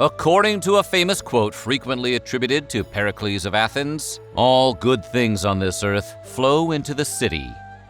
According to a famous quote frequently attributed to Pericles of Athens, all good things on this earth flow into the city.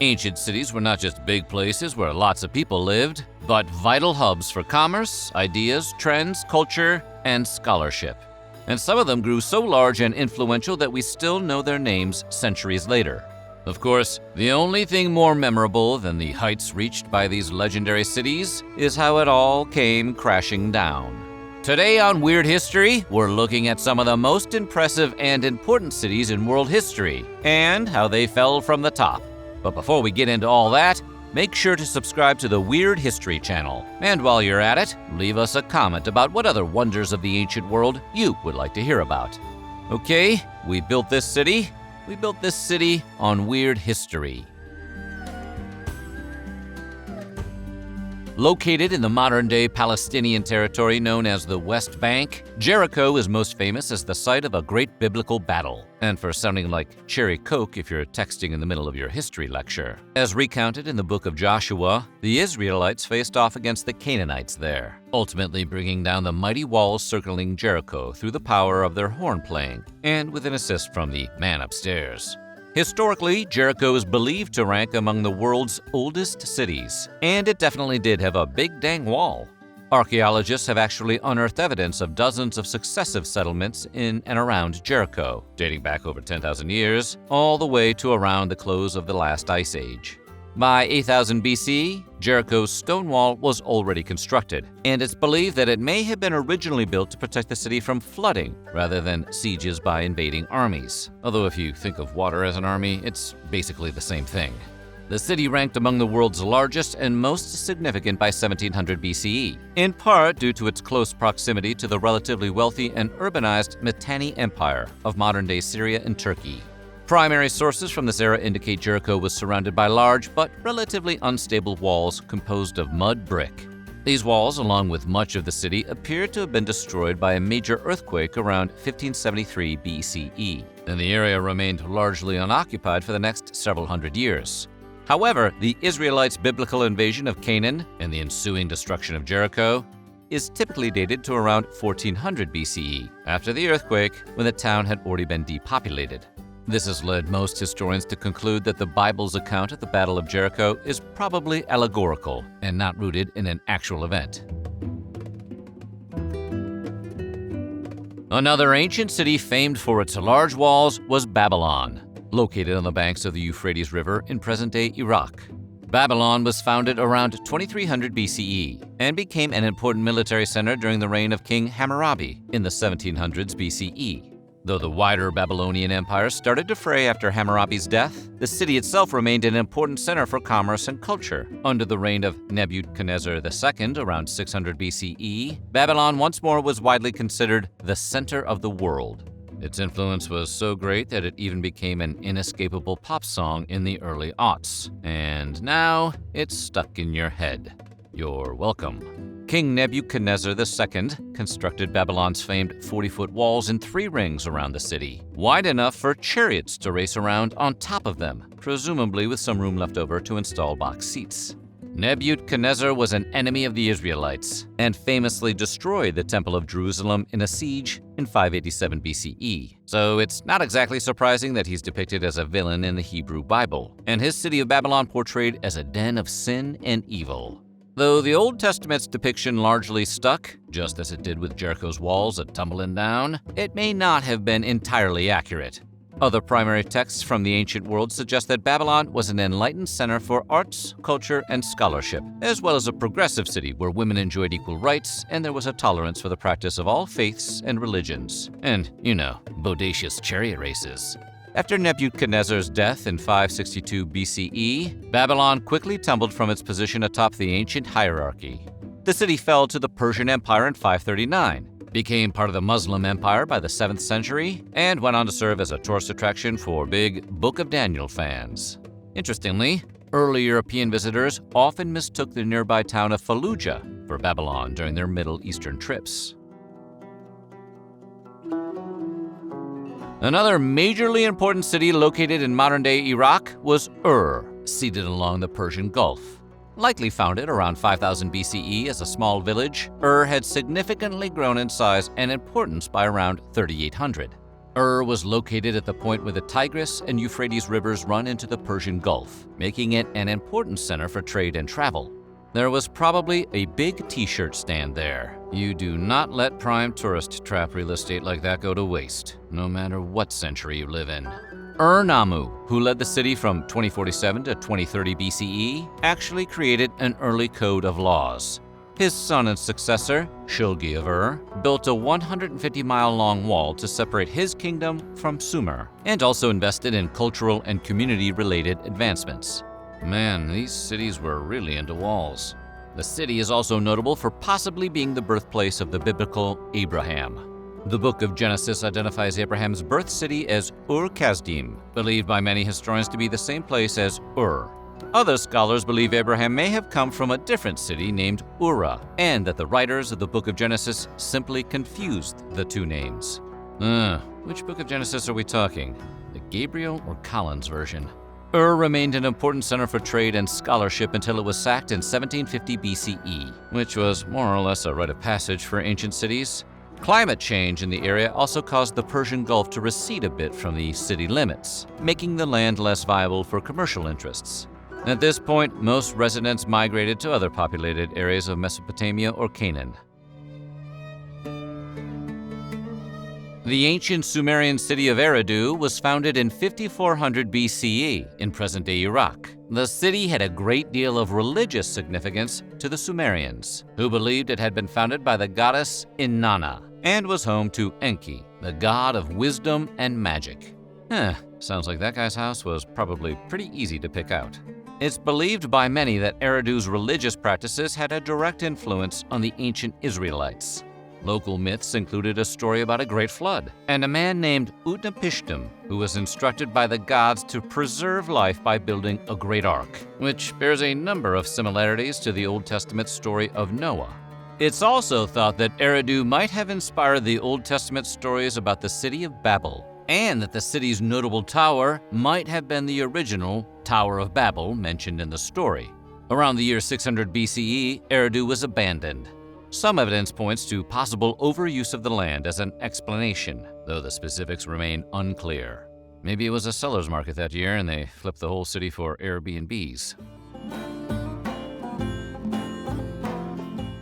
Ancient cities were not just big places where lots of people lived, but vital hubs for commerce, ideas, trends, culture, and scholarship. And some of them grew so large and influential that we still know their names centuries later. Of course, the only thing more memorable than the heights reached by these legendary cities is how it all came crashing down. Today on Weird History, we're looking at some of the most impressive and important cities in world history and how they fell from the top. But before we get into all that, make sure to subscribe to the Weird History channel. And while you're at it, leave us a comment about what other wonders of the ancient world you would like to hear about. Okay, we built this city. We built this city on Weird History. Located in the modern-day Palestinian territory known as the West Bank, Jericho is most famous as the site of a great biblical battle, and for sounding like cherry coke if you're texting in the middle of your history lecture. As recounted in the book of Joshua, the Israelites faced off against the Canaanites there, ultimately bringing down the mighty walls circling Jericho through the power of their horn playing, and with an assist from the man upstairs. Historically, Jericho is believed to rank among the world's oldest cities, and it definitely did have a big dang wall. Archaeologists have actually unearthed evidence of dozens of successive settlements in and around Jericho, dating back over 10,000 years, all the way to around the close of the last ice age. By 8000 BC, Jericho's stone wall was already constructed, and it's believed that it may have been originally built to protect the city from flooding rather than sieges by invading armies. Although if you think of water as an army, it's basically the same thing. The city ranked among the world's largest and most significant by 1700 BCE, in part due to its close proximity to the relatively wealthy and urbanized Mitanni Empire of modern-day Syria and Turkey. Primary sources from this era indicate Jericho was surrounded by large but relatively unstable walls composed of mud brick. These walls, along with much of the city, appear to have been destroyed by a major earthquake around 1573 BCE, and the area remained largely unoccupied for the next several hundred years. However, the Israelites' biblical invasion of Canaan and the ensuing destruction of Jericho is typically dated to around 1400 BCE, after the earthquake, when the town had already been depopulated. This has led most historians to conclude that the Bible's account of the Battle of Jericho is probably allegorical and not rooted in an actual event. Another ancient city famed for its large walls was Babylon, located on the banks of the Euphrates River in present-day Iraq. Babylon was founded around 2300 BCE and became an important military center during the reign of King Hammurabi in the 1700s BCE. Though the wider Babylonian Empire started to fray after Hammurabi's death, the city itself remained an important center for commerce and culture. Under the reign of Nebuchadnezzar II around 600 BCE, Babylon once more was widely considered the center of the world. Its influence was so great that it even became an inescapable pop song in the early aughts. And now, it's stuck in your head. You're welcome. King Nebuchadnezzar II constructed Babylon's famed 40-foot walls in 3 rings around the city, wide enough for chariots to race around on top of them, presumably with some room left over to install box seats. Nebuchadnezzar was an enemy of the Israelites and famously destroyed the Temple of Jerusalem in a siege in 587 BCE. So it's not exactly surprising that he's depicted as a villain in the Hebrew Bible, and his city of Babylon portrayed as a den of sin and evil. Though the Old Testament's depiction largely stuck, just as it did with Jericho's walls tumbling down, it may not have been entirely accurate. Other primary texts from the ancient world suggest that Babylon was an enlightened center for arts, culture, and scholarship, as well as a progressive city where women enjoyed equal rights and there was a tolerance for the practice of all faiths and religions. And, bodacious chariot races. After Nebuchadnezzar's death in 562 BCE, Babylon quickly tumbled from its position atop the ancient hierarchy. The city fell to the Persian Empire in 539, became part of the Muslim Empire by the 7th century, and went on to serve as a tourist attraction for big Book of Daniel fans. Interestingly, early European visitors often mistook the nearby town of Fallujah for Babylon during their Middle Eastern trips. Another majorly important city located in modern-day Iraq was Ur, seated along the Persian Gulf. Likely founded around 5000 BCE as a small village, had significantly grown in size and importance by around 3800. Was located at the point where the Tigris and Euphrates rivers run into the Persian Gulf, making it an important center for trade and travel. There was probably a big t-shirt stand there. You do not let prime tourist trap real estate like that go to waste, no matter what century you live in. Namu, who led the city from 2047 to 2030 BCE, actually created an early code of laws. His son and successor, Shulgi of built a 150-mile-long wall to separate his kingdom from Sumer, and also invested in cultural and community-related advancements. Man, these cities were really into walls. The city is also notable for possibly being the birthplace of the biblical Abraham. The book of Genesis identifies Abraham's birth city as Ur-Kasdim, believed by many historians to be the same place as Ur. Other scholars believe Abraham may have come from a different city named Ura, and that the writers of the book of Genesis simply confused the two names. Which book of Genesis are we talking? The Gabriel or Collins version? Ur remained an important center for trade and scholarship until it was sacked in 1750 BCE, which was more or less a rite of passage for ancient cities. Climate change in the area also caused the Persian Gulf to recede a bit from the city limits, making the land less viable for commercial interests. At this point, most residents migrated to other populated areas of Mesopotamia or Canaan. The ancient Sumerian city of Eredu was founded in 5400 BCE in present-day Iraq. The city had a great deal of religious significance to the Sumerians, who believed it had been founded by the goddess Inanna, and was home to Enki, the god of wisdom and magic. Sounds like that guy's house was probably pretty easy to pick out. It's believed by many that Eredu's religious practices had a direct influence on the ancient Israelites. Local myths included a story about a great flood, and a man named Utnapishtim, who was instructed by the gods to preserve life by building a great ark, which bears a number of similarities to the Old Testament story of Noah. It's also thought that Eredu might have inspired the Old Testament stories about the city of Babel, and that the city's notable tower might have been the original Tower of Babel mentioned in the story. Around the year 600 BCE, Eredu was abandoned. Some evidence points to possible overuse of the land as an explanation, though the specifics remain unclear. Maybe it was a seller's market that year and they flipped the whole city for Airbnbs.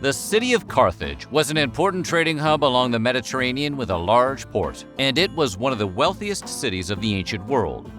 The city of Carthage was an important trading hub along the Mediterranean with a large port, and it was one of the wealthiest cities of the ancient world.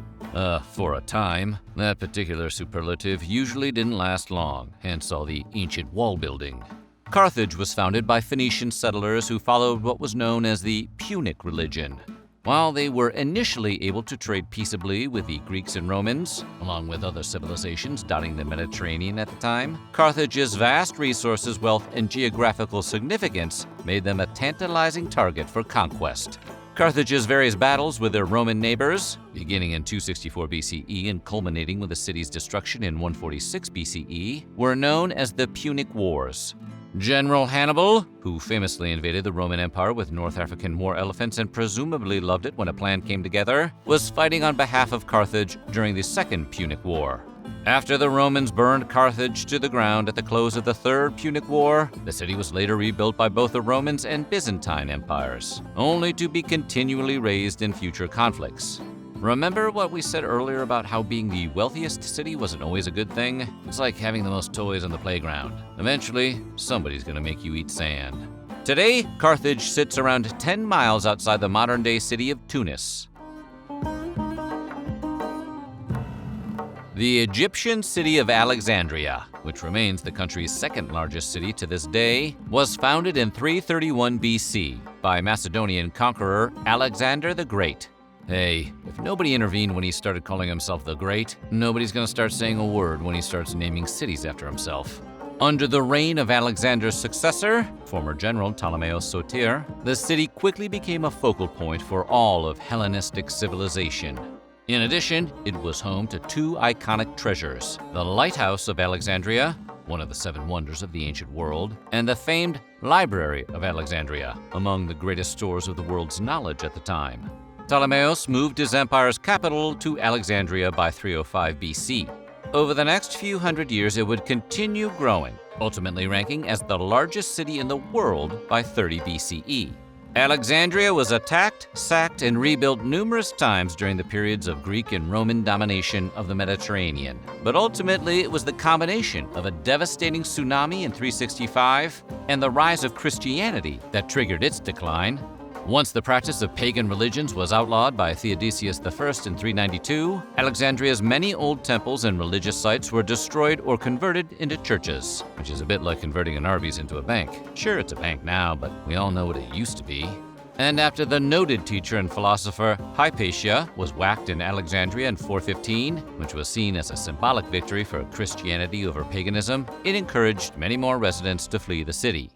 For a time. That particular superlative usually didn't last long, hence all the ancient wall building. Carthage was founded by Phoenician settlers who followed what was known as the Punic religion. While they were initially able to trade peaceably with the Greeks and Romans, along with other civilizations dotting the Mediterranean at the time, Carthage's vast resources, wealth, and geographical significance made them a tantalizing target for conquest. Carthage's various battles with their Roman neighbors, beginning in 264 BCE and culminating with the city's destruction in 146 BCE, were known as the Punic Wars. General Hannibal, who famously invaded the Roman Empire with North African war elephants and presumably loved it when a plan came together, was fighting on behalf of Carthage during the Second Punic War. After the Romans burned Carthage to the ground at the close of the Third Punic War, the city was later rebuilt by both the Romans and Byzantine empires, only to be continually razed in future conflicts. Remember what we said earlier about how being the wealthiest city wasn't always a good thing? It's like having the most toys on the playground. Eventually, somebody's gonna make you eat sand. Today, Carthage sits around 10 miles outside the modern-day city of Tunis. The Egyptian city of Alexandria, which remains the country's second-largest city to this day, was founded in 331 BC by Macedonian conqueror Alexander the Great. Hey, if nobody intervened when he started calling himself the Great, nobody's gonna start saying a word when he starts naming cities after himself. Under the reign of Alexander's successor, former general Ptolemaeus Soter, the city quickly became a focal point for all of Hellenistic civilization. In addition, it was home to two iconic treasures: the Lighthouse of Alexandria, one of the seven wonders of the ancient world, and the famed Library of Alexandria, among the greatest stores of the world's knowledge at the time. Ptolemaeus moved his empire's capital to Alexandria by 305 BC. Over the next few hundred years, it would continue growing, ultimately ranking as the largest city in the world by 30 BCE. Alexandria was attacked, sacked, and rebuilt numerous times during the periods of Greek and Roman domination of the Mediterranean. But ultimately, it was the combination of a devastating tsunami in 365 and the rise of Christianity that triggered its decline. Once the practice of pagan religions was outlawed by Theodosius I in 392, Alexandria's many old temples and religious sites were destroyed or converted into churches, which is a bit like converting an Arby's into a bank. Sure, it's a bank now, but we all know what it used to be. And after the noted teacher and philosopher Hypatia was whacked in Alexandria in 415, which was seen as a symbolic victory for Christianity over paganism, it encouraged many more residents to flee the city.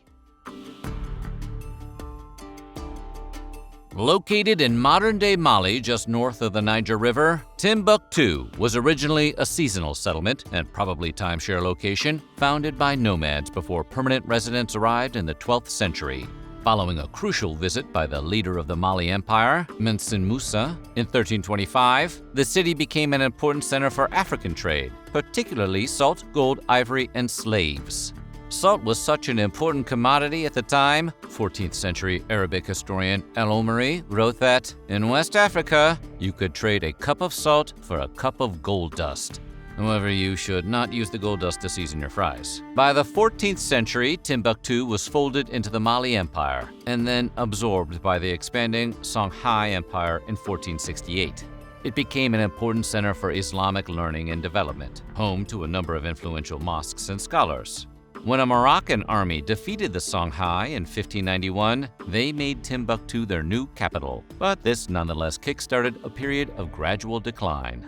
Located in modern-day Mali, just north of the Niger River, Timbuktu was originally a seasonal settlement and probably timeshare location founded by nomads before permanent residents arrived in the 12th century. Following a crucial visit by the leader of the Mali Empire, Mensin Musa, in 1325, the city became an important center for African trade, particularly salt, gold, ivory, and slaves. Salt was such an important commodity at the time, 14th century Arabic historian El-Omari wrote that, in West Africa, you could trade a cup of salt for a cup of gold dust. However, you should not use the gold dust to season your fries. By the 14th century, Timbuktu was folded into the Mali Empire and then absorbed by the expanding Songhai Empire in 1468. It became an important center for Islamic learning and development, home to a number of influential mosques and scholars. When a Moroccan army defeated the Songhai in 1591, they made Timbuktu their new capital, but this nonetheless kick-started a period of gradual decline.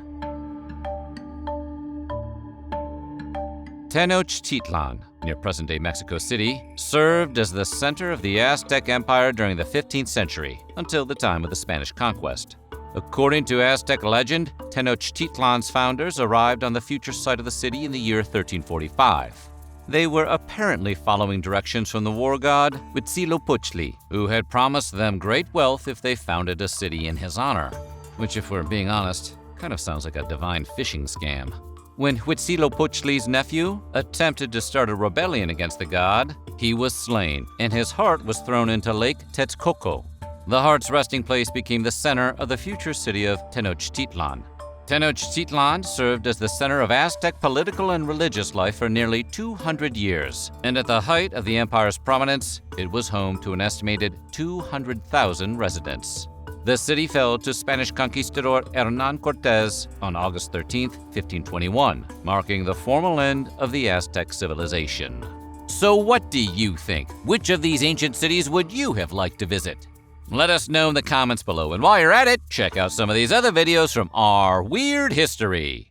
Tenochtitlan, near present-day Mexico City, served as the center of the Aztec Empire during the 15th century, until the time of the Spanish conquest. According to Aztec legend, Tenochtitlan's founders arrived on the future site of the city in the year 1345. They were apparently following directions from the war god Huitzilopochtli, who had promised them great wealth if they founded a city in his honor, which, if we're being honest, kind of sounds like a divine fishing scam. When Huitzilopochtli's nephew attempted to start a rebellion against the god, he was slain, and his heart was thrown into Lake Texcoco. The heart's resting place became the center of the future city of Tenochtitlan. Tenochtitlan served as the center of Aztec political and religious life for nearly 200 years, and at the height of the empire's prominence, it was home to an estimated 200,000 residents. The city fell to Spanish conquistador Hernán Cortés on August 13, 1521, marking the formal end of the Aztec civilization. So what do you think? Which of these ancient cities would you have liked to visit? Let us know in the comments below, and while you're at it, check out some of these other videos from our weird history.